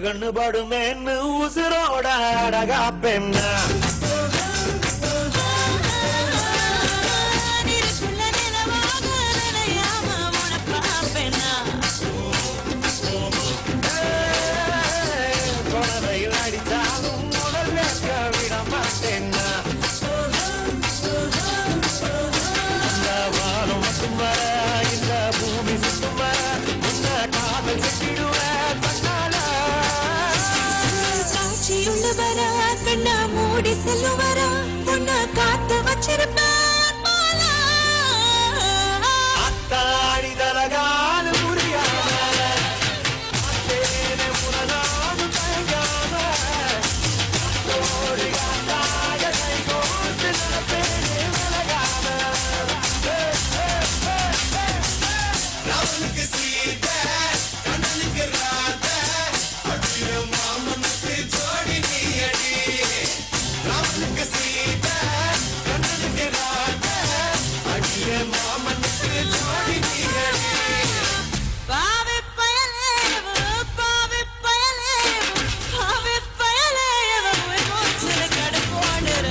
கண்ணு படுமேன்னு உசுரோட அழகா பெண்ணா குழந்தையில் அடித்தாலும் முதல் வேட்க விட மாட்டேன்னா இந்த வானம் மட்டும் வர இந்த பூமி சுத்தும் வர இந்த காதல் செட்டிடுவேன் உள்ளவரா கண்ணா மூடி செல்லுவரா உன்னை காத்து வச்சிருப்பேன் போலா அத்தாடி தலகான புரியாம அத்தேனே புலனாது தயங்காம அத்தோடு காத்தாக கை கோர்த்து நடப்பேனே விலகாம ரவனுக்கு சீத கண்ணனுக்கு ராத அடிய மாமனுக்கு ஜோடி நீயடி ரவனுக்கு சீத கண்ணனுக்கு ராத அடிய மாமனுக்கு ஜோடி நீயடி பாவே பயலே பாவே பயலே பாவே பயலே ஓய் மோச்சல கட போடுற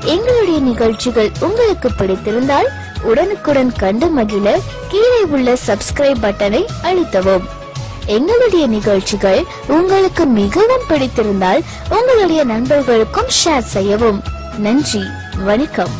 எங்களுடைய நிகழ்ச்சிகள் உங்களுக்கு பிடித்திருந்தால் உடனுக்குடன் கண்டு மகிழ கீழே உள்ள சப்ஸ்கிரைப் பட்டனை அழுத்தவும். எங்களுடைய நிகழ்ச்சிகள் உங்களுக்கு மிகவும் பிடித்திருந்தால் உங்களுடைய நண்பர்களுக்கும் ஷேர் செய்யவும். நன்றி, வணக்கம்.